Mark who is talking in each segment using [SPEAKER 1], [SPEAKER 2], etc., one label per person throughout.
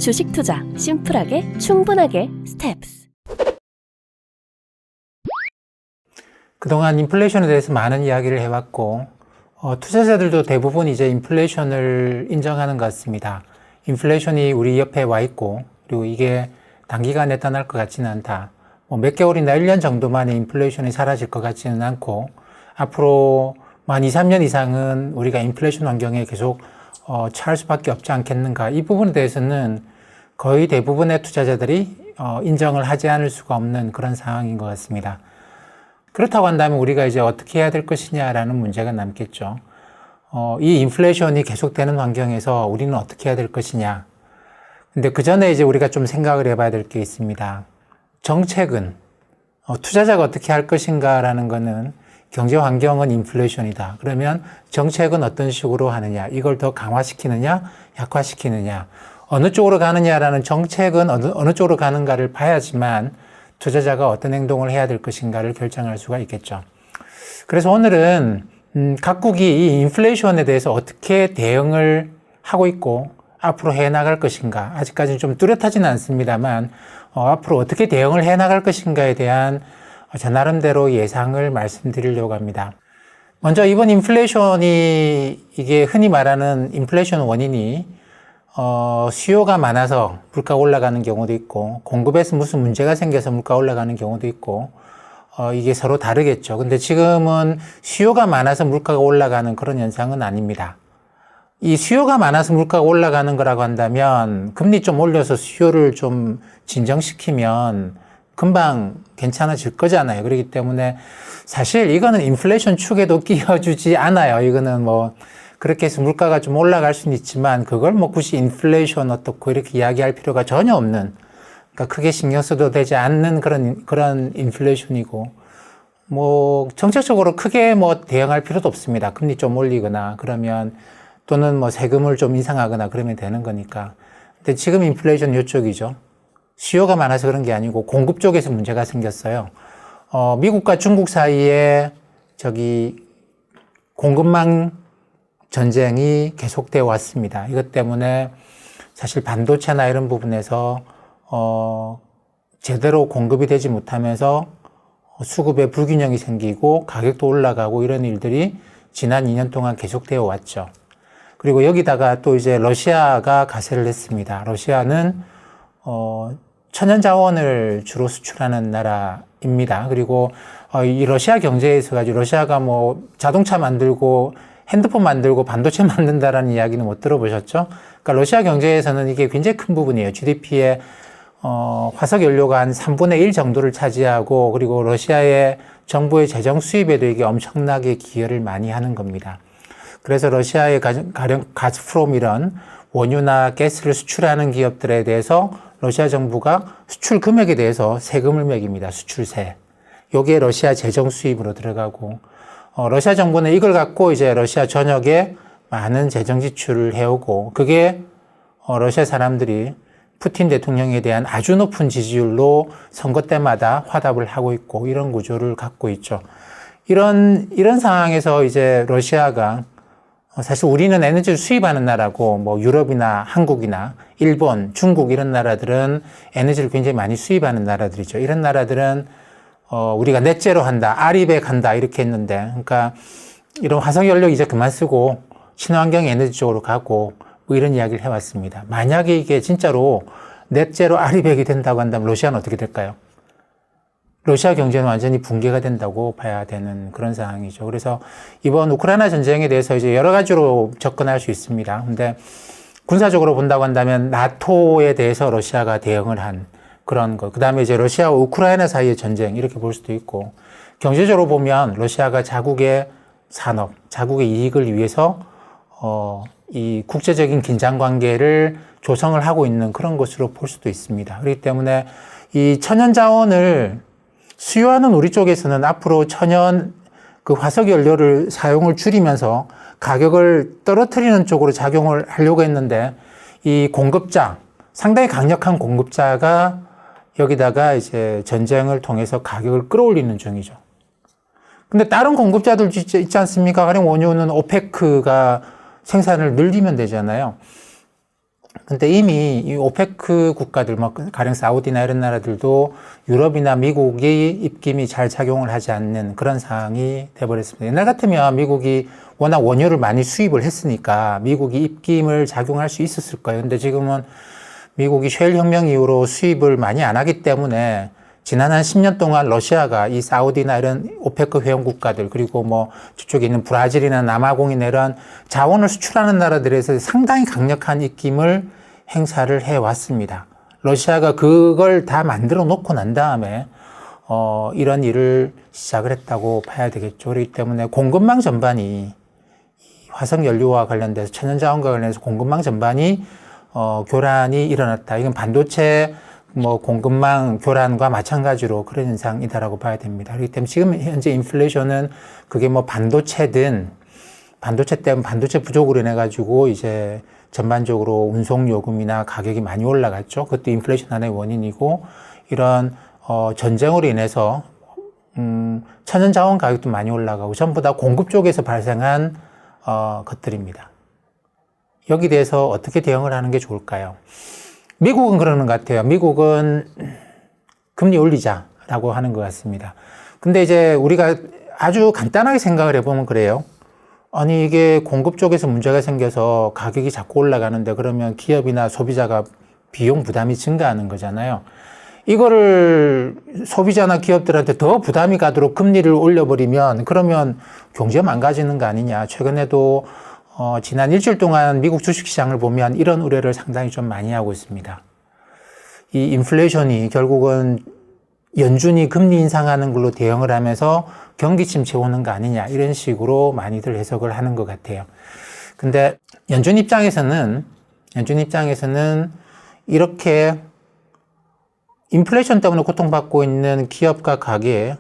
[SPEAKER 1] 주식 투자 심플하게 충분하게 스텝스.
[SPEAKER 2] 그동안 인플레이션에 대해서 많은 이야기를 해왔고 투자자들도 대부분 이제 인플레이션을 인정하는 것 같습니다. 인플레이션이 우리 옆에 와 있고 그리고 이게 단기간에 떠날 것 같지는 않다. 몇 개월이나 1년 정도 만에 인플레이션이 사라질 것 같지는 않고 앞으로 한 2, 3년 이상은 우리가 인플레이션 환경에 계속 처할 수밖에 없지 않겠는가. 이 부분에 대해서는 거의 대부분의 투자자들이 인정을 하지 않을 수가 없는 그런 상황인 것 같습니다. 그렇다고 한다면 우리가 이제 어떻게 해야 될 것이냐라는 문제가 남겠죠. 이 인플레이션이 계속되는 환경에서 우리는 어떻게 해야 될 것이냐. 근데 그 전에 이제 우리가 좀 생각을 해봐야 될 게 있습니다. 정책은 투자자가 어떻게 할 것인가라는 거는 경제 환경은 인플레이션이다. 그러면 정책은 어떤 식으로 하느냐, 이걸 더 강화시키느냐, 약화시키느냐, 어느 쪽으로 가느냐라는 정책은 어느 쪽으로 가는가를 봐야지만 투자자가 어떤 행동을 해야 될 것인가를 결정할 수가 있겠죠. 그래서 오늘은 각국이 이 인플레이션에 대해서 어떻게 대응을 하고 있고 앞으로 해나갈 것인가, 아직까지는 좀 뚜렷하지는 않습니다만 앞으로 어떻게 대응을 해나갈 것인가에 대한 저 나름대로 예상을 말씀드리려고 합니다. 먼저 이번 인플레이션이 이게 흔히 말하는 인플레이션 원인이 수요가 많아서 물가가 올라가는 경우도 있고 공급에서 무슨 문제가 생겨서 물가가 올라가는 경우도 있고 이게 서로 다르겠죠. 근데 지금은 수요가 많아서 물가가 올라가는 그런 현상은 아닙니다. 이 수요가 많아서 물가가 올라가는 거라고 한다면 금리 좀 올려서 수요를 좀 진정시키면 금방 괜찮아질 거잖아요. 그렇기 때문에 사실 이거는 인플레이션 축에도 끼워주지 않아요. 이거는 그렇게 해서 물가가 좀 올라갈 수는 있지만 그걸 굳이 인플레이션 어떻고 이렇게 이야기할 필요가 전혀 없는, 그러니까 크게 신경 써도 되지 않는 그런 인플레이션이고 정책적으로 크게 대응할 필요도 없습니다. 금리 좀 올리거나 그러면 또는 세금을 좀 인상하거나 그러면 되는 거니까. 근데 지금 인플레이션 이쪽이죠. 수요가 많아서 그런 게 아니고 공급 쪽에서 문제가 생겼어요. 미국과 중국 사이에 공급망 전쟁이 계속되어 왔습니다. 이것 때문에 사실 반도체나 이런 부분에서 제대로 공급이 되지 못하면서 수급에 불균형이 생기고 가격도 올라가고 이런 일들이 지난 2년 동안 계속되어 왔죠. 그리고 여기다가 또 이제 러시아가 가세를 했습니다. 러시아는 천연 자원을 주로 수출하는 나라입니다. 그리고 이 러시아 경제에 있어가지고 러시아가 자동차 만들고 핸드폰 만들고 반도체 만든다라는 이야기는 못 들어보셨죠? 그러니까 러시아 경제에서는 이게 굉장히 큰 부분이에요. GDP의 화석 연료가 한 3분의 1 정도를 차지하고 그리고 러시아의 정부의 재정 수입에도 이게 엄청나게 기여를 많이 하는 겁니다. 그래서 러시아의 가령 가스프롬 이런 원유나 가스를 수출하는 기업들에 대해서 러시아 정부가 수출 금액에 대해서 세금을 매깁니다. 수출세. 요게 러시아 재정 수입으로 들어가고 러시아 정부는 이걸 갖고 이제 러시아 전역에 많은 재정 지출을 해오고 그게 러시아 사람들이 푸틴 대통령에 대한 아주 높은 지지율로 선거 때마다 화답을 하고 있고 이런 구조를 갖고 있죠. 이런 상황에서 이제 러시아가 사실 우리는 에너지를 수입하는 나라고 유럽이나 한국이나 일본, 중국 이런 나라들은 에너지를 굉장히 많이 수입하는 나라들이죠. 이런 나라들은 우리가 넷제로 한다, 아리백 한다 이렇게 했는데 그러니까 이런 화석연료 이제 그만 쓰고 친환경 에너지 쪽으로 가고 이런 이야기를 해왔습니다. 만약에 이게 진짜로 넷제로 아리백이 된다고 한다면 러시아는 어떻게 될까요? 러시아 경제는 완전히 붕괴가 된다고 봐야 되는 그런 상황이죠. 그래서 이번 우크라이나 전쟁에 대해서 이제 여러 가지로 접근할 수 있습니다. 근데 군사적으로 본다고 한다면 나토에 대해서 러시아가 대응을 한 그런 거. 그 다음에 이제 러시아와 우크라이나 사이의 전쟁 이렇게 볼 수도 있고 경제적으로 보면 러시아가 자국의 산업, 자국의 이익을 위해서 이 국제적인 긴장 관계를 조성을 하고 있는 그런 것으로 볼 수도 있습니다. 그렇기 때문에 이 천연 자원을 수요하는 우리 쪽에서는 앞으로 천연 화석 연료를 사용을 줄이면서 가격을 떨어뜨리는 쪽으로 작용을 하려고 했는데 이 공급자, 상당히 강력한 공급자가 여기다가 이제 전쟁을 통해서 가격을 끌어올리는 중이죠. 근데 다른 공급자들 있지 않습니까? 가령 원유는 오페크가 생산을 늘리면 되잖아요. 근데 이미 이 오페크 국가들, 뭐, 가령 사우디나 이런 나라들도 유럽이나 미국이 입김이 잘 작용을 하지 않는 그런 상황이 돼버렸습니다. 옛날 같으면 미국이 워낙 원유를 많이 수입을 했으니까 미국이 입김을 작용할 수 있었을 거예요. 근데 지금은 미국이 셰일 혁명 이후로 수입을 많이 안 하기 때문에 지난 한 10년 동안 러시아가 이 사우디나 이런 오페크 회원 국가들, 그리고 뭐 저쪽에 있는 브라질이나 남아공이나 이런 자원을 수출하는 나라들에서 상당히 강력한 입김을 행사를 해왔습니다. 러시아가 그걸 다 만들어 놓고 난 다음에 이런 일을 시작을 했다고 봐야 되겠죠. 그렇기 때문에 공급망 전반이 화석 연료와 관련돼서 천연자원과 관련해서 공급망 전반이 교란이 일어났다. 이건 반도체 뭐 공급망 교란과 마찬가지로 그런 현상이다라고 봐야 됩니다. 그렇기 때문에 지금 현재 인플레이션은 그게 뭐 반도체든 반도체 때문에 반도체 부족으로 인해 가지고 이제 전반적으로 운송 요금이나 가격이 많이 올라갔죠. 그것도 인플레이션 하나의 원인이고 이런 전쟁으로 인해서 천연자원 가격도 많이 올라가고 전부 다 공급 쪽에서 발생한 것들입니다. 여기 대해서 어떻게 대응을 하는 게 좋을까요? 미국은 그러는 것 같아요. 미국은 금리 올리자라고 하는 것 같습니다. 근데 이제 우리가 아주 간단하게 생각을 해보면 그래요. 아니, 이게 공급 쪽에서 문제가 생겨서 가격이 자꾸 올라가는데 그러면 기업이나 소비자가 비용 부담이 증가하는 거잖아요. 이거를 소비자나 기업들한테 더 부담이 가도록 금리를 올려버리면 그러면 경제 망가지는 거 아니냐. 최근에도 지난 일주일 동안 미국 주식시장을 보면 이런 우려를 상당히 좀 많이 하고 있습니다. 이 인플레이션이 결국은 연준이 금리 인상하는 걸로 대응을 하면서 경기 침체 오는 거 아니냐 이런 식으로 많이들 해석을 하는 것 같아요. 근데 연준 입장에서는 이렇게 인플레이션 때문에 고통받고 있는 기업과 가게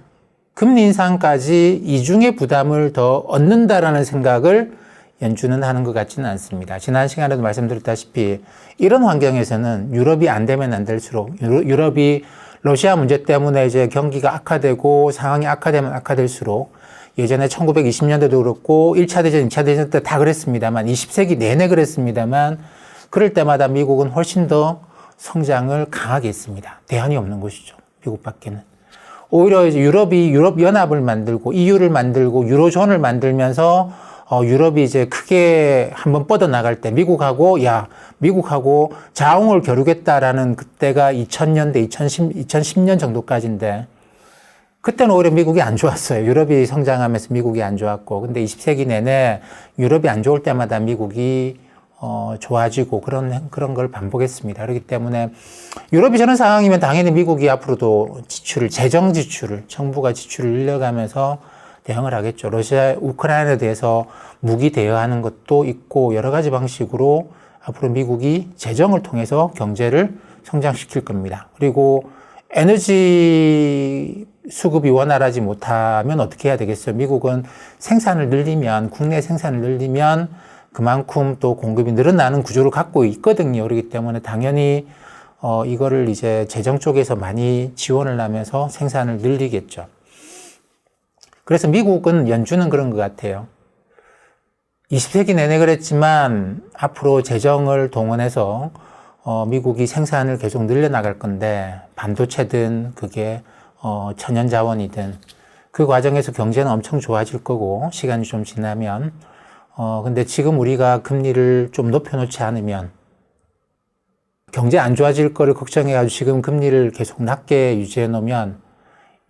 [SPEAKER 2] 금리 인상까지 이중의 부담을 더 얻는다라는 생각을 연준은 하는 것 같지는 않습니다. 지난 시간에도 말씀드렸다시피 이런 환경에서는 유럽이 안 되면 안 될수록 유럽이 러시아 문제 때문에 이제 경기가 악화되고 상황이 악화되면 악화될수록 예전에 1920년대도 그렇고 1차 대전, 2차 대전 때 다 그랬습니다만 20세기 내내 그랬습니다만 그럴 때마다 미국은 훨씬 더 성장을 강하게 했습니다. 대안이 없는 것이죠. 미국밖에는. 오히려 이제 유럽이 유럽연합을 만들고 EU를 만들고 유로존을 만들면서 유럽이 이제 크게 한번 뻗어나갈 때 미국하고 자웅을 겨루겠다라는 그때가 2000년대, 2010년 정도까지인데 그때는 오히려 미국이 안 좋았어요. 유럽이 성장하면서 미국이 안 좋았고 근데 20세기 내내 유럽이 안 좋을 때마다 미국이 좋아지고 그런 걸 반복했습니다. 그렇기 때문에 유럽이 저런 상황이면 당연히 미국이 앞으로도 재정 지출을, 정부가 지출을 늘려가면서 대응을 하겠죠. 러시아, 우크라이나에 대해서 무기 대여하는 것도 있고 여러 가지 방식으로 앞으로 미국이 재정을 통해서 경제를 성장시킬 겁니다. 그리고 에너지 수급이 원활하지 못하면 어떻게 해야 되겠어요? 미국은 생산을 늘리면, 국내 생산을 늘리면 그만큼 또 공급이 늘어나는 구조를 갖고 있거든요. 그렇기 때문에 당연히 이거를 이제 재정 쪽에서 많이 지원을 하면서 생산을 늘리겠죠. 그래서 미국은 연준은 그런 것 같아요. 20세기 내내 그랬지만 앞으로 재정을 동원해서 미국이 생산을 계속 늘려나갈 건데 반도체든 그게 천연자원이든 그 과정에서 경제는 엄청 좋아질 거고 시간이 좀 지나면 근데 지금 우리가 금리를 좀 높여놓지 않으면 경제 안 좋아질 거를 걱정해가지고 지금 금리를 계속 낮게 유지해 놓으면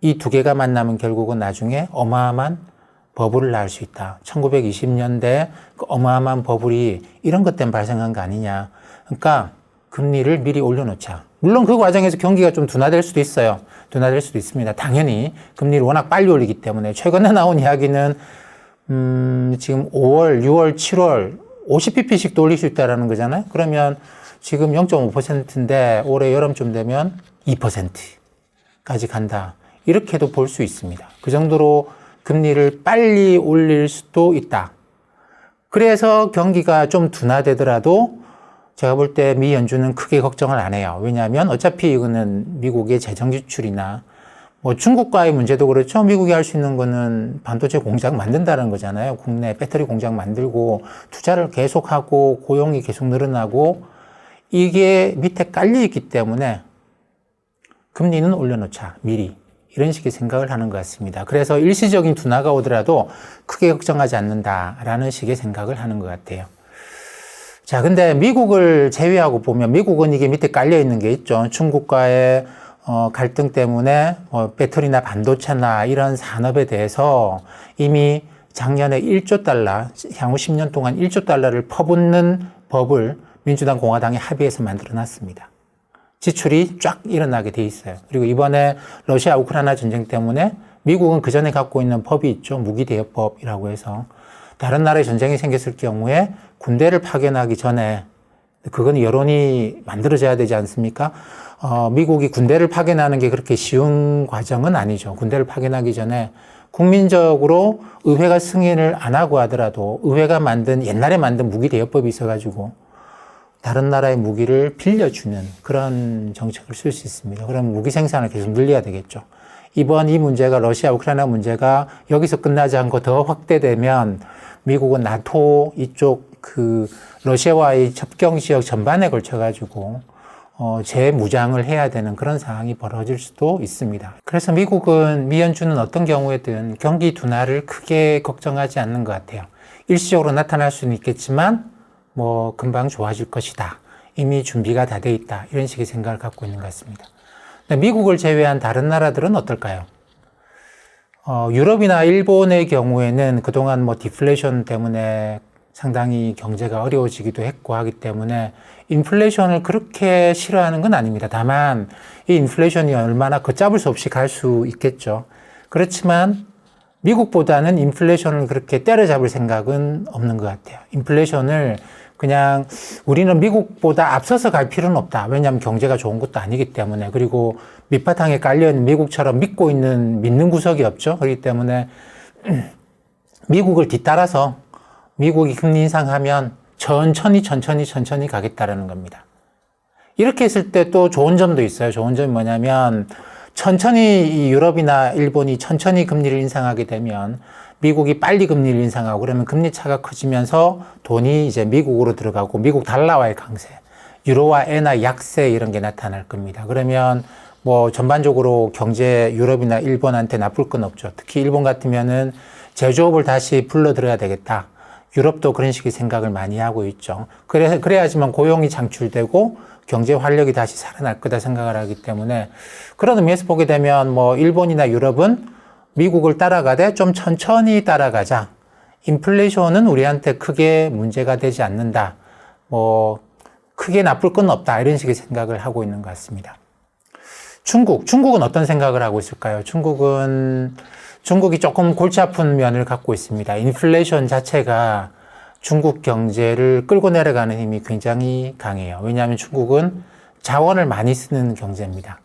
[SPEAKER 2] 이 두 개가 만나면 결국은 나중에 어마어마한 버블을 낳을 수 있다. 1920년대 그 어마어마한 버블이 이런 것 때문에 발생한 거 아니냐. 그러니까 금리를 미리 올려놓자. 물론 그 과정에서 경기가 좀 둔화될 수도 있어요. 둔화될 수도 있습니다. 당연히 금리를 워낙 빨리 올리기 때문에 최근에 나온 이야기는 지금 5월, 6월, 7월 50pp씩 또 올릴 수 있다는 거잖아요. 그러면 지금 0.5%인데 올해 여름쯤 되면 2%까지 간다. 이렇게도 볼 수 있습니다. 그 정도로 금리를 빨리 올릴 수도 있다. 그래서 경기가 좀 둔화되더라도 제가 볼 때 미 연준은 크게 걱정을 안 해요. 왜냐하면 어차피 이거는 미국의 재정 지출이나 뭐 중국과의 문제도 그렇죠. 미국이 할 수 있는 거는 반도체 공장 만든다는 거잖아요. 국내 배터리 공장 만들고 투자를 계속하고 고용이 계속 늘어나고 이게 밑에 깔려 있기 때문에 금리는 올려놓자, 미리. 이런 식의 생각을 하는 것 같습니다. 그래서 일시적인 둔화가 오더라도 크게 걱정하지 않는다라는 식의 생각을 하는 것 같아요. 자, 근데 미국을 제외하고 보면 미국은 이게 밑에 깔려 있는 게 있죠. 중국과의 갈등 때문에 배터리나 반도체나 이런 산업에 대해서 이미 작년에 1조 달러, 향후 10년 동안 1조 달러를 퍼붓는 법을 민주당 공화당이 합의해서 만들어 놨습니다. 지출이 쫙 일어나게 돼 있어요. 그리고 이번에 러시아 우크라이나 전쟁 때문에 미국은 그 전에 갖고 있는 법이 있죠. 무기대여법이라고 해서 다른 나라에 전쟁이 생겼을 경우에 군대를 파견하기 전에 그건 여론이 만들어져야 되지 않습니까? 미국이 군대를 파견하는 게 그렇게 쉬운 과정은 아니죠. 군대를 파견하기 전에 국민적으로 의회가 승인을 안 하고 하더라도 의회가 옛날에 만든 무기대여법이 있어가지고 다른 나라의 무기를 빌려주는 그런 정책을 쓸 수 있습니다. 그럼 무기 생산을 계속 늘려야 되겠죠. 이번 이 문제가 러시아 우크라이나 문제가 여기서 끝나지 않고 더 확대되면 미국은 나토 이쪽 러시아와의 접경 지역 전반에 걸쳐가지고 재무장을 해야 되는 그런 상황이 벌어질 수도 있습니다. 그래서 미 연준은 어떤 경우에든 경기 둔화를 크게 걱정하지 않는 것 같아요. 일시적으로 나타날 수는 있겠지만 금방 좋아질 것이다. 이미 준비가 다 돼 있다. 이런 식의 생각을 갖고 있는 것 같습니다. 미국을 제외한 다른 나라들은 어떨까요? 유럽이나 일본의 경우에는 그동안 디플레이션 때문에 상당히 경제가 어려워지기도 했고 하기 때문에 인플레이션을 그렇게 싫어하는 건 아닙니다. 다만 이 인플레이션이 얼마나 걷잡을 수 없이 갈 수 있겠죠. 그렇지만 미국보다는 인플레이션을 그렇게 때려잡을 생각은 없는 것 같아요. 인플레이션을 그냥 우리는 미국보다 앞서서 갈 필요는 없다. 왜냐하면 경제가 좋은 것도 아니기 때문에. 그리고 밑바탕에 깔려있는 미국처럼 믿는 구석이 없죠. 그렇기 때문에 미국을 뒤따라서 미국이 금리 인상하면 천천히 가겠다라는 겁니다. 이렇게 했을 때 또 좋은 점도 있어요. 좋은 점이 뭐냐면 천천히 유럽이나 일본이 천천히 금리를 인상하게 되면 미국이 빨리 금리를 인상하고 그러면 금리 차가 커지면서 돈이 이제 미국으로 들어가고 미국 달러와의 강세, 유로와 엔화 약세 이런 게 나타날 겁니다. 그러면 전반적으로 경제 유럽이나 일본한테 나쁠 건 없죠. 특히 일본 같으면은 제조업을 다시 불러들여야 되겠다. 유럽도 그런 식의 생각을 많이 하고 있죠. 그래야지만 고용이 창출되고 경제 활력이 다시 살아날 거다 생각을 하기 때문에 그런 의미에서 보게 되면 일본이나 유럽은 미국을 따라가되 좀 천천히 따라가자. 인플레이션은 우리한테 크게 문제가 되지 않는다. 크게 나쁠 건 없다. 이런 식의 생각을 하고 있는 것 같습니다. 중국은 어떤 생각을 하고 있을까요? 중국이 조금 골치 아픈 면을 갖고 있습니다. 인플레이션 자체가 중국 경제를 끌고 내려가는 힘이 굉장히 강해요. 왜냐하면 중국은 자원을 많이 쓰는 경제입니다.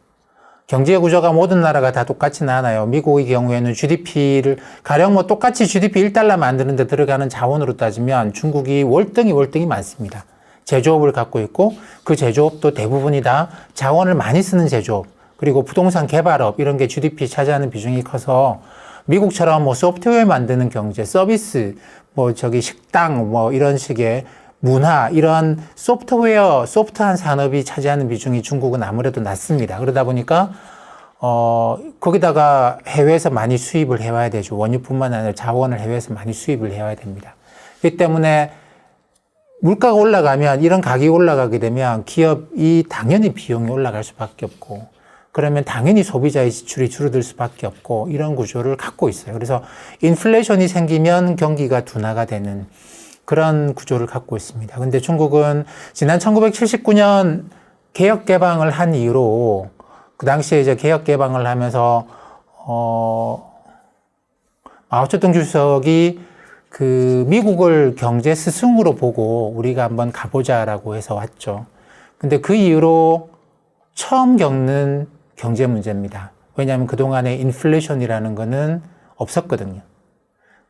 [SPEAKER 2] 경제 구조가 모든 나라가 다 똑같지는 않아요. 미국의 경우에는 GDP를 가령 똑같이 GDP 1달러 만드는 데 들어가는 자원으로 따지면 중국이 월등히 많습니다. 제조업을 갖고 있고 그 제조업도 대부분이 다 자원을 많이 쓰는 제조업 그리고 부동산 개발업 이런 게 GDP 차지하는 비중이 커서 미국처럼 소프트웨어 만드는 경제, 서비스, 식당, 이런 식의 문화, 이런 소프트한 산업이 차지하는 비중이 중국은 아무래도 낮습니다. 그러다 보니까, 거기다가 해외에서 많이 수입을 해와야 되죠. 원유뿐만 아니라 자원을 해외에서 많이 수입을 해와야 됩니다. 그렇기 때문에 물가가 올라가면, 이런 가격이 올라가게 되면 기업이 당연히 비용이 올라갈 수밖에 없고, 그러면 당연히 소비자의 지출이 줄어들 수밖에 없고 이런 구조를 갖고 있어요. 그래서 인플레이션이 생기면 경기가 둔화가 되는 그런 구조를 갖고 있습니다. 근데 중국은 지난 1979년 개혁 개방을 한 이후로 그 당시에 이제 개혁 개방을 하면서 마오쩌둥 주석이 미국을 경제 스승으로 보고 우리가 한번 가보자라고 해서 왔죠. 근데 그 이후로 처음 겪는 경제 문제입니다. 왜냐하면 그동안에 인플레이션이라는 거는 없었거든요.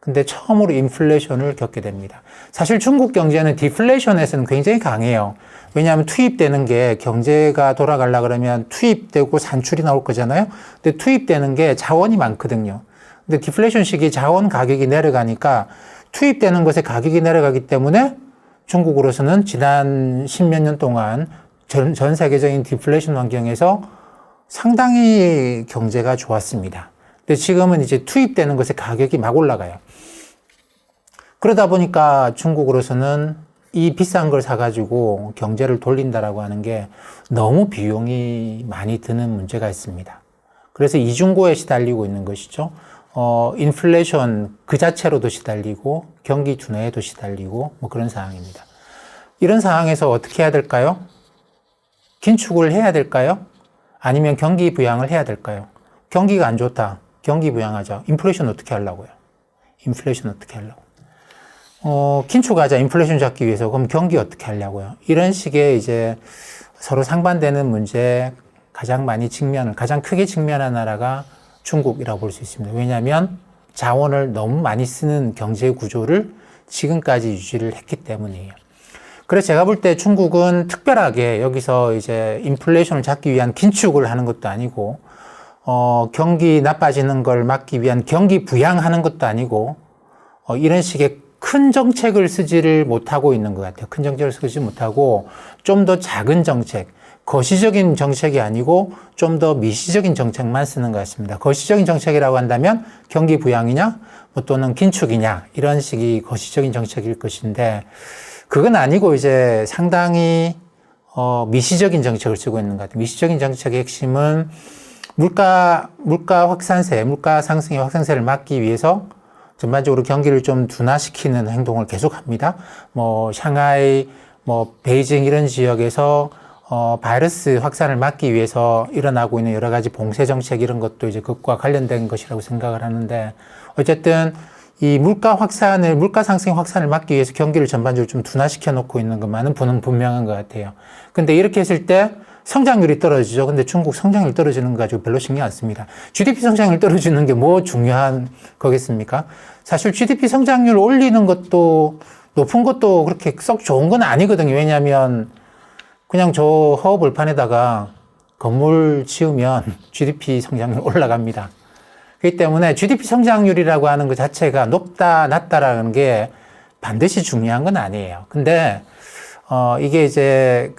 [SPEAKER 2] 근데 처음으로 인플레이션을 겪게 됩니다. 사실 중국 경제는 디플레이션에서는 굉장히 강해요. 왜냐하면 투입되는 게 경제가 돌아가려 그러면 투입되고 산출이 나올 거잖아요. 근데 투입되는 게 자원이 많거든요. 근데 디플레이션 시기에 자원 가격이 내려가니까 투입되는 것의 가격이 내려가기 때문에 중국으로서는 지난 십몇 년 동안 전 세계적인 디플레이션 환경에서 상당히 경제가 좋았습니다. 근데 지금은 이제 투입되는 것의 가격이 막 올라가요. 그러다 보니까 중국으로서는 이 비싼 걸 사가지고 경제를 돌린다라고 하는 게 너무 비용이 많이 드는 문제가 있습니다. 그래서 이중고에 시달리고 있는 것이죠. 인플레이션 그 자체로도 시달리고 경기 둔화에도 시달리고 뭐 그런 상황입니다. 이런 상황에서 어떻게 해야 될까요? 긴축을 해야 될까요? 아니면 경기 부양을 해야 될까요? 경기가 안 좋다. 경기 부양하자. 인플레이션 어떻게 하려고요? 인플레이션 어떻게 하려고? 긴축하자. 인플레이션 잡기 위해서. 그럼 경기 어떻게 하려고요? 이런 식의 이제 서로 상반되는 문제에 가장 크게 직면한 나라가 중국이라고 볼 수 있습니다. 왜냐하면 자원을 너무 많이 쓰는 경제 구조를 지금까지 유지를 했기 때문이에요. 그래서 제가 볼 때 중국은 특별하게 여기서 이제 인플레이션을 잡기 위한 긴축을 하는 것도 아니고, 경기 나빠지는 걸 막기 위한 경기 부양하는 것도 아니고, 이런 식의 큰 정책을 쓰지를 못하고 있는 것 같아요. 큰 정책을 쓰지 못하고, 좀 더 작은 정책, 거시적인 정책이 아니고, 좀 더 미시적인 정책만 쓰는 것 같습니다. 거시적인 정책이라고 한다면, 경기 부양이냐, 뭐 또는 긴축이냐, 이런 식이 거시적인 정책일 것인데, 그건 아니고 이제 상당히 미시적인 정책을 쓰고 있는 것 같아요. 미시적인 정책의 핵심은 물가 확산세, 물가 상승의 확산세를 막기 위해서 전반적으로 경기를 좀 둔화시키는 행동을 계속합니다. 뭐 샹하이, 뭐 베이징 이런 지역에서 바이러스 확산을 막기 위해서 일어나고 있는 여러 가지 봉쇄 정책 이런 것도 이제 그것과 관련된 것이라고 생각을 하는데, 어쨌든 이 물가 상승의 확산을 막기 위해서 경기를 전반적으로 좀 둔화시켜 놓고 있는 것만은 분명한 것 같아요. 근데 이렇게 했을 때 성장률이 떨어지죠. 근데 중국 성장률 떨어지는 거 가지고 별로 신경 안 씁니다. GDP 성장률 떨어지는 게 뭐 중요한 거겠습니까? 사실 GDP 성장률 올리는 것도, 높은 것도 그렇게 썩 좋은 건 아니거든요. 왜냐하면 그냥 저 허허벌판에다가 건물 지으면 GDP 성장률 올라갑니다. 그렇기 때문에 GDP 성장률이라고 하는 것 자체가 높다, 낮다라는 게 반드시 중요한 건 아니에요. 근데, 이게 이제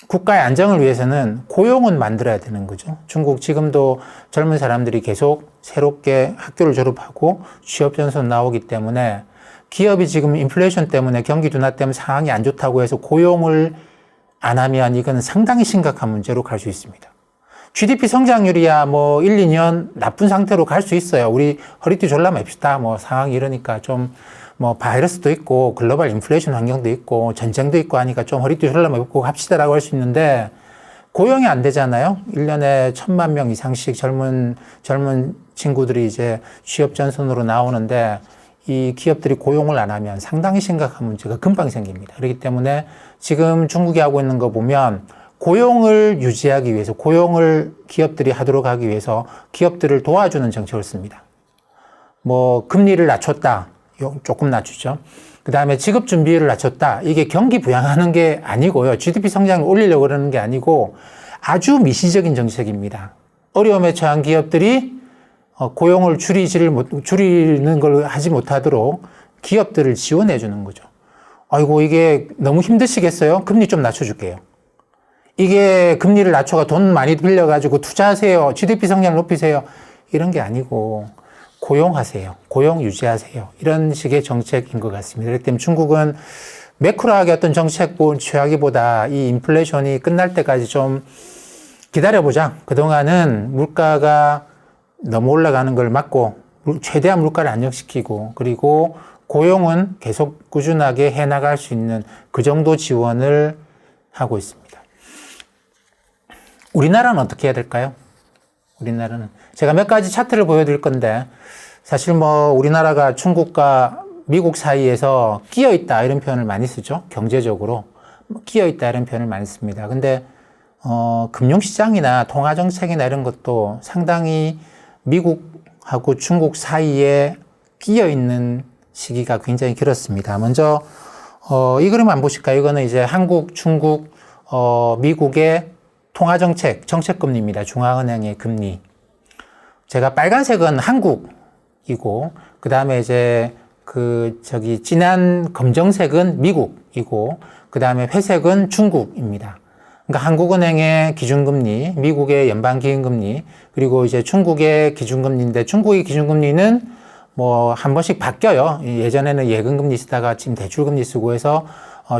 [SPEAKER 2] 국가의 안정을 위해서는 고용은 만들어야 되는 거죠. 중국 지금도 젊은 사람들이 계속 새롭게 학교를 졸업하고 취업 전선 나오기 때문에 기업이 지금 인플레이션 때문에 경기 둔화 때문에 상황이 안 좋다고 해서 고용을 안 하면 이건 상당히 심각한 문제로 갈 수 있습니다. GDP 성장률이야 뭐 1, 2년 나쁜 상태로 갈 수 있어요. 우리 허리띠 졸라 맵시다. 뭐 상황이 이러니까 좀 뭐 바이러스도 있고 글로벌 인플레이션 환경도 있고 전쟁도 있고 하니까 좀 허리띠 졸라 맵고 합시다라고 할 수 있는데, 고용이 안 되잖아요. 1년에 1,000만 명 이상씩 젊은 친구들이 이제 취업 전선으로 나오는데, 이 기업들이 고용을 안 하면 상당히 심각한 문제가 금방 생깁니다. 그렇기 때문에 지금 중국이 하고 있는 거 보면 고용을 유지하기 위해서, 고용을 기업들이 하도록 하기 위해서 기업들을 도와주는 정책을 씁니다. 뭐 금리를 낮췄다. 조금 낮추죠. 그 다음에 지급 준비율을 낮췄다. 이게 경기 부양하는 게 아니고요. GDP 성장을 올리려고 그러는 게 아니고 아주 미시적인 정책입니다. 어려움에 처한 기업들이 고용을 줄이는 걸 하지 못하도록 기업들을 지원해 주는 거죠. 아이고, 이게 너무 힘드시겠어요? 금리 좀 낮춰줄게요. 이게 금리를 낮춰가 돈 많이 빌려가지고 투자하세요. GDP 성장을 높이세요. 이런 게 아니고 고용하세요. 고용 유지하세요. 이런 식의 정책인 것 같습니다. 그렇기 때문에 중국은 매크로하게 어떤 정책 취하기보다 이 인플레이션이 끝날 때까지 좀 기다려보자. 그동안은 물가가 너무 올라가는 걸 막고 최대한 물가를 안정시키고, 그리고 고용은 계속 꾸준하게 해나갈 수 있는 그 정도 지원을 하고 있습니다. 우리나라는 어떻게 해야 될까요? 우리나라는 제가 몇 가지 차트를 보여드릴 건데, 사실 뭐 우리나라가 중국과 미국 사이에서 끼어 있다 이런 표현을 많이 쓰죠. 경제적으로 끼어 있다 이런 표현을 많이 씁니다. 근데 금융시장이나 통화정책이나 이런 것도 상당히 미국하고 중국 사이에 끼어 있는 시기가 굉장히 길었습니다. 먼저 이 그림 한번 보실까요? 이거는 이제 한국, 중국, 미국의 통화정책, 정책금리입니다. 중앙은행의 금리. 제가 빨간색은 한국이고, 그 다음에 이제 진한 검정색은 미국이 미국이고 그 다음에 회색은 중국입니다. 그러니까 한국은행의 기준금리, 미국의 연방기금금리, 그리고 이제 중국의 기준금리인데 중국의 기준금리는 뭐 한 번씩 바뀌어요. 예전에는 예금금리 쓰다가 지금 대출금리 쓰고 해서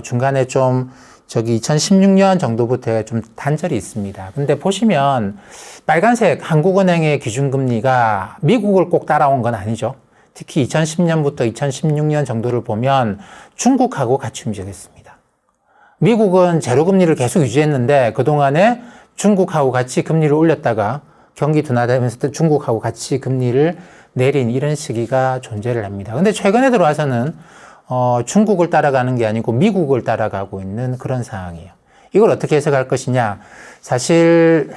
[SPEAKER 2] 중간에 좀 2016년 정도부터 좀 단절이 있습니다. 근데 보시면 빨간색 한국은행의 기준금리가 미국을 꼭 따라온 건 아니죠. 특히 2010년부터 2016년 정도를 보면 중국하고 같이 움직였습니다. 미국은 제로금리를 계속 유지했는데 그동안에 중국하고 같이 금리를 올렸다가 경기 둔화되면서 중국하고 같이 금리를 내린 이런 시기가 존재를 합니다. 근데 최근에 들어와서는 중국을 따라가는 게 아니고 미국을 따라가고 있는 그런 상황이에요. 이걸 어떻게 해석할 것이냐? 사실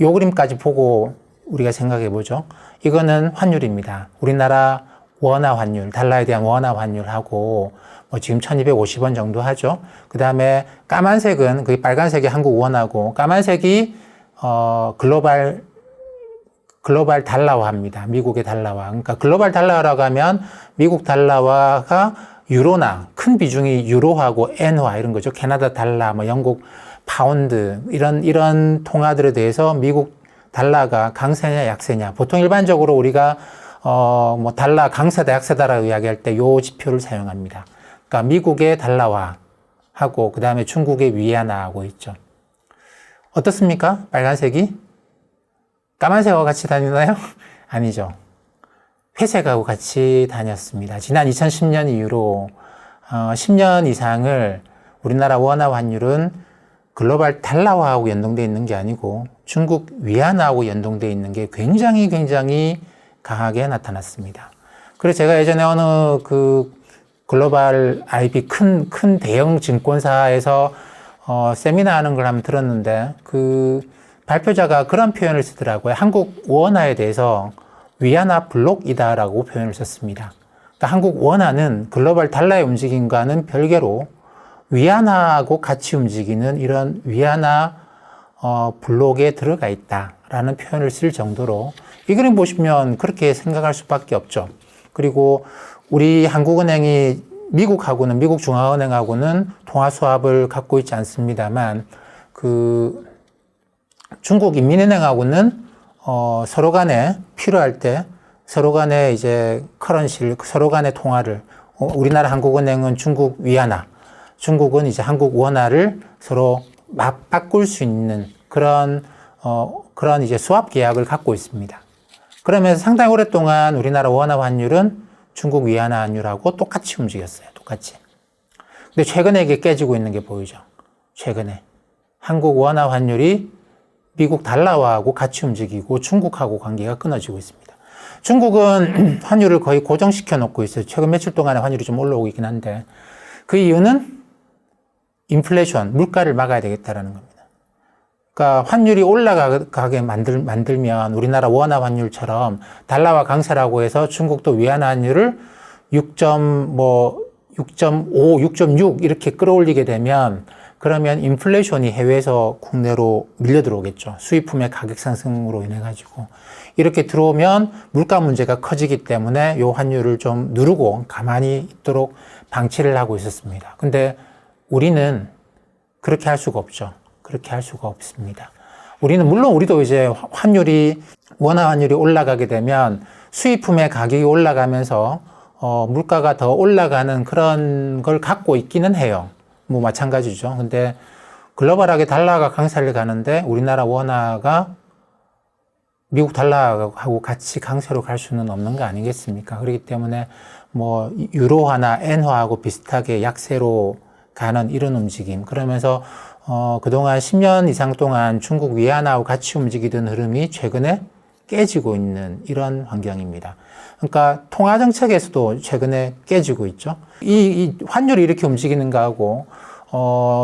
[SPEAKER 2] 요 그림까지 보고 우리가 생각해 보죠. 이거는 환율입니다. 우리나라 원화 환율, 달러에 대한 원화 환율하고 뭐 지금 1250원 정도 하죠. 그 다음에 까만색은 그 빨간색이 한국 원화고 까만색이 글로벌 달러화입니다. 미국의 달러화. 그러니까 글로벌 달러화라고 하면 미국 달러화가 유로나 큰 비중이 유로하고 엔화 이런 거죠. 캐나다 달러, 뭐 영국 파운드 이런 통화들에 대해서 미국 달러가 강세냐 약세냐. 보통 일반적으로 우리가 뭐 달러 강세다 약세다라고 이야기할 때 요 지표를 사용합니다. 그러니까 미국의 달러화하고 그다음에 중국의 위안화하고 있죠. 어떻습니까? 빨간색이? 까만색하고 같이 다니나요? 아니죠. 회색하고 같이 다녔습니다. 지난 2010년 이후로 10년 이상을 우리나라 원화 환율은 글로벌 달러화하고 연동되어 있는 게 아니고 중국 위안화하고 연동되어 있는 게 굉장히 강하게 나타났습니다. 그래서 제가 예전에 어느 그 글로벌 IB 큰 대형 증권사에서 세미나 하는 걸 한번 들었는데 그 발표자가 그런 표현을 쓰더라고요. 한국 원화에 대해서 위안화 블록이다라고 표현을 썼습니다. 그러니까 한국 원화는 글로벌 달러의 움직임과는 별개로 위안화하고 같이 움직이는 이런 위안화 블록에 들어가 있다라는 표현을 쓸 정도로 이 그림 보시면 그렇게 생각할 수밖에 없죠. 그리고 우리 한국은행이 미국 중앙은행하고는 통화 수합을 갖고 있지 않습니다만 그 중국 인민은행하고는 서로 간에 필요할 때 서로 간에 이제 커런시를 서로 간의 통화를 우리나라 한국은행은 중국 위안화, 중국은 이제 한국 원화를 서로 바꿀 수 있는 그런 이제 수합 계약을 갖고 있습니다. 그러면서 상당히 오랫동안 우리나라 원화 환율은 중국 위안화 환율하고 똑같이 움직였어요. 똑같이. 근데 최근에 이게 깨지고 있는 게 보이죠. 최근에 한국 원화 환율이 미국 달러화하고 같이 움직이고 중국하고 관계가 끊어지고 있습니다. 중국은 환율을 거의 고정시켜 놓고 있어요. 최근 며칠 동안에 환율이 좀 올라오고 있긴 한데 그 이유는 인플레이션, 물가를 막아야 되겠다라는 겁니다. 그러니까 환율이 올라가게 만들면 우리나라 원화 환율처럼 달러화 강세라고 해서 중국도 위안화 환율을 6.5, 6.6 이렇게 끌어올리게 되면 그러면 인플레이션이 해외에서 국내로 밀려 들어오겠죠. 수입품의 가격 상승으로 인해 가지고 이렇게 들어오면 물가 문제가 커지기 때문에 요 환율을 좀 누르고 가만히 있도록 방치를 하고 있었습니다. 근데 우리는 그렇게 할 수가 없죠. 그렇게 할 수가 없습니다. 물론 우리도 이제 원화 환율이 올라가게 되면 수입품의 가격이 올라가면서 물가가 더 올라가는 그런 걸 갖고 있기는 해요. 뭐 마찬가지죠. 근데 글로벌하게 달러가 강세를 가는데 우리나라 원화가 미국 달러하고 같이 강세로 갈 수는 없는 거 아니겠습니까? 그렇기 때문에 뭐 유로화나 엔화하고 비슷하게 약세로 가는 이런 움직임. 그러면서 그동안 10년 이상 동안 중국 위안화하고 같이 움직이던 흐름이 최근에 깨지고 있는 이런 환경입니다. 그러니까 통화 정책에서도 최근에 깨지고 있죠. 이 환율이 이렇게 움직이는 거하고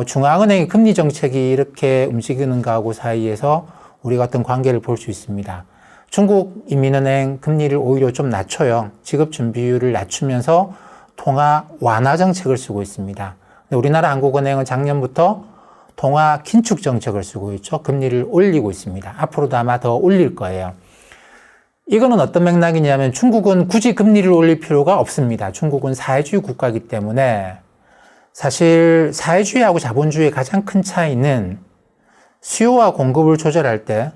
[SPEAKER 2] 중앙은행의 금리 정책이 이렇게 움직이는 거하고 사이에서 우리가 어떤 관계를 볼 수 있습니다. 중국 인민은행 금리를 오히려 좀 낮춰요. 지급 준비율을 낮추면서 통화 완화 정책을 쓰고 있습니다. 근데 우리나라 한국은행은 작년부터 통화 긴축 정책을 쓰고 있죠. 금리를 올리고 있습니다. 앞으로도 아마 더 올릴 거예요. 이거는 어떤 맥락이냐면 중국은 굳이 금리를 올릴 필요가 없습니다. 중국은 사회주의 국가이기 때문에 사실 사회주의하고 자본주의의 가장 큰 차이는 수요와 공급을 조절할 때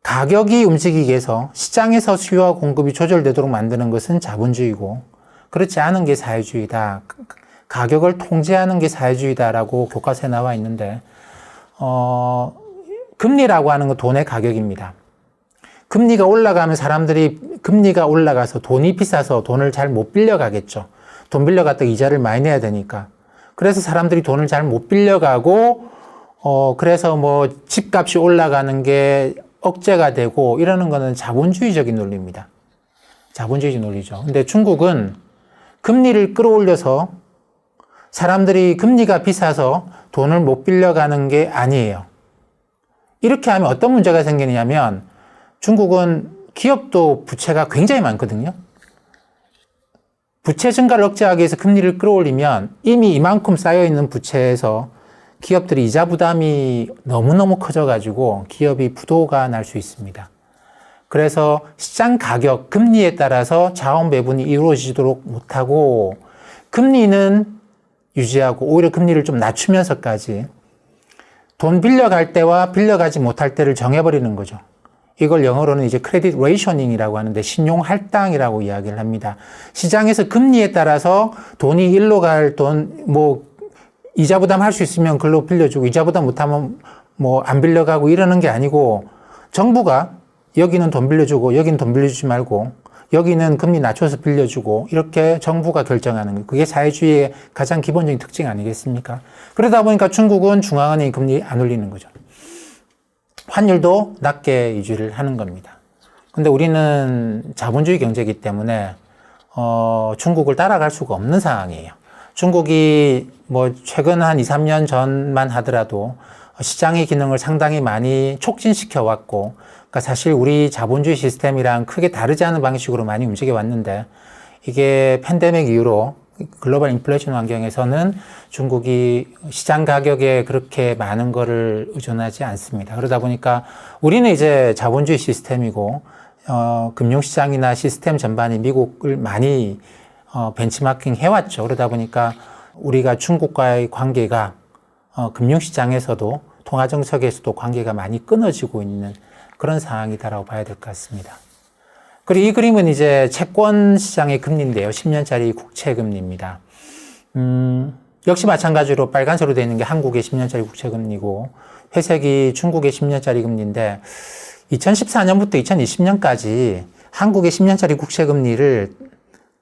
[SPEAKER 2] 가격이 움직이기 위해서 시장에서 수요와 공급이 조절되도록 만드는 것은 자본주의고 그렇지 않은 게 사회주의다. 가격을 통제하는 게 사회주의다라고 교과서에 나와 있는데 금리라고 하는 건 돈의 가격입니다. 금리가 올라가면 사람들이 금리가 올라가서 돈이 비싸서 돈을 잘 못 빌려가겠죠. 돈 빌려갔다가 이자를 많이 내야 되니까. 그래서 사람들이 돈을 잘 못 빌려가고 그래서 뭐 집값이 올라가는 게 억제가 되고 이러는 거는 자본주의적인 논리입니다. 자본주의적 논리죠. 근데 중국은 금리를 끌어올려서 사람들이 금리가 비싸서 돈을 못 빌려가는 게 아니에요. 이렇게 하면 어떤 문제가 생기냐면 중국은 기업도 부채가 굉장히 많거든요. 부채 증가를 억제하기 위해서 금리를 끌어올리면 이미 이만큼 쌓여있는 부채에서 기업들이 이자 부담이 너무너무 커져가지고 기업이 부도가 날 수 있습니다. 그래서 시장 가격, 금리에 따라서 자원 배분이 이루어지도록 못하고 금리는 유지하고 오히려 금리를 좀 낮추면서까지 돈 빌려갈 때와 빌려가지 못할 때를 정해버리는 거죠. 이걸 영어로는 이제 크레딧 레이셔닝이라고 하는데 신용 할당이라고 이야기를 합니다. 시장에서 금리에 따라서 돈이 일로 갈 돈, 뭐 이자 부담할 수 있으면 글로 빌려주고 이자 부담 못하면 뭐 안 빌려가고 이러는 게 아니고 정부가 여기는 돈 빌려주고 여기는 돈 빌려주지 말고 여기는 금리 낮춰서 빌려주고 이렇게 정부가 결정하는 거예요. 그게 사회주의의 가장 기본적인 특징 아니겠습니까? 그러다 보니까 중국은 중앙은행이 금리 안 올리는 거죠. 환율도 낮게 유지를 하는 겁니다. 근데 우리는 자본주의 경제이기 때문에 중국을 따라갈 수가 없는 상황이에요. 중국이 뭐 최근 한 2, 3년 전만 하더라도 시장의 기능을 상당히 많이 촉진시켜 왔고, 그러니까 사실 우리 자본주의 시스템이랑 크게 다르지 않은 방식으로 많이 움직여 왔는데, 이게 팬데믹 이후로 글로벌 인플레이션 환경에서는 중국이 시장 가격에 그렇게 많은 거를 의존하지 않습니다. 그러다 보니까 우리는 이제 자본주의 시스템이고, 금융시장이나 시스템 전반이 미국을 많이 벤치마킹 해왔죠. 그러다 보니까 우리가 중국과의 관계가 금융시장에서도 통화정책에서도 관계가 많이 끊어지고 있는 그런 상황이다라고 봐야 될 것 같습니다. 그리고 이 그림은 이제 채권 시장의 금리인데요. 10년짜리 국채 금리입니다. 역시 마찬가지로 빨간색으로 되어 있는 게 한국의 10년짜리 국채 금리고 회색이 중국의 10년짜리 금리인데 2014년부터 2020년까지 한국의 10년짜리 국채 금리를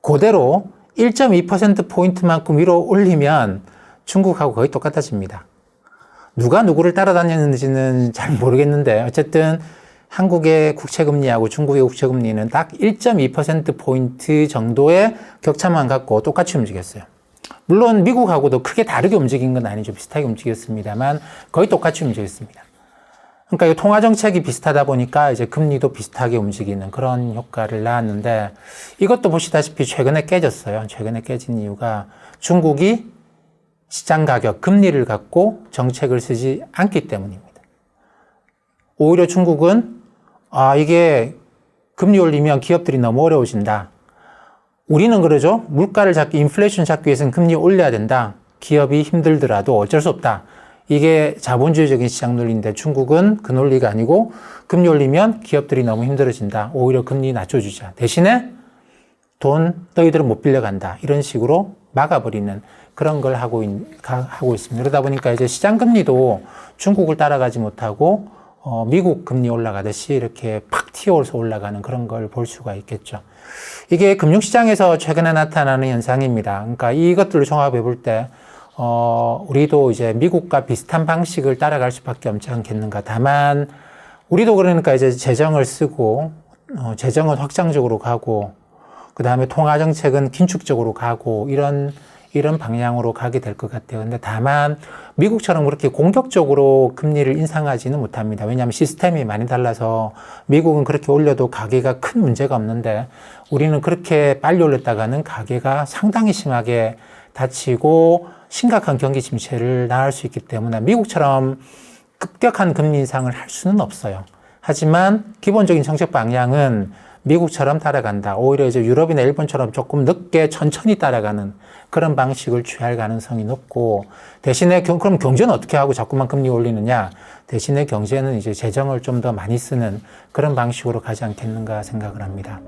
[SPEAKER 2] 그대로 1.2%포인트만큼 위로 올리면 중국하고 거의 똑같아집니다. 누가 누구를 따라다녔는지는 잘 모르겠는데 어쨌든 한국의 국채금리하고 중국의 국채금리는 딱 1.2%포인트 정도의 격차만 갖고 똑같이 움직였어요. 물론 미국하고도 크게 다르게 움직인 건 아니죠. 비슷하게 움직였습니다만 거의 똑같이 움직였습니다. 그러니까 이 통화정책이 비슷하다 보니까 이제 금리도 비슷하게 움직이는 그런 효과를 낳았는데 이것도 보시다시피 최근에 깨졌어요. 최근에 깨진 이유가 중국이 시장 가격, 금리를 갖고 정책을 쓰지 않기 때문입니다. 오히려 중국은 이게 금리 올리면 기업들이 너무 어려워진다. 우리는 그러죠. 물가를 잡기, 인플레이션 잡기 위해서는 금리 올려야 된다. 기업이 힘들더라도 어쩔 수 없다. 이게 자본주의적인 시장 논리인데 중국은 그 논리가 아니고 금리 올리면 기업들이 너무 힘들어진다. 오히려 금리 낮춰주자. 대신에 돈 너희들은 못 빌려간다. 이런 식으로 막아버리는 그런 걸 하고 있습니다. 그러다 보니까 이제 시장 금리도 중국을 따라가지 못하고 미국 금리 올라가듯이 이렇게 팍 튀어서 올라가는 그런 걸 볼 수가 있겠죠. 이게 금융시장에서 최근에 나타나는 현상입니다. 그러니까 이것들을 종합해 볼 때 우리도 이제 미국과 비슷한 방식을 따라갈 수밖에 없지 않겠는가. 다만 우리도 그러니까 이제 재정을 쓰고 재정은 확장적으로 가고 그 다음에 통화정책은 긴축적으로 가고 이런 방향으로 가게 될 것 같아요. 근데 다만 미국처럼 그렇게 공격적으로 금리를 인상하지는 못합니다. 왜냐하면 시스템이 많이 달라서 미국은 그렇게 올려도 가계가 큰 문제가 없는데 우리는 그렇게 빨리 올렸다가는 가계가 상당히 심하게 다치고 심각한 경기 침체를 낳을 수 있기 때문에 미국처럼 급격한 금리 인상을 할 수는 없어요. 하지만 기본적인 정책 방향은 미국처럼 따라간다. 오히려 이제 유럽이나 일본처럼 조금 늦게 천천히 따라가는 그런 방식을 취할 가능성이 높고, 대신에 그럼 경제는 어떻게 하고 자꾸만 금리 올리느냐? 대신에 경제는 이제 재정을 좀 더 많이 쓰는 그런 방식으로 가지 않겠는가 생각을 합니다.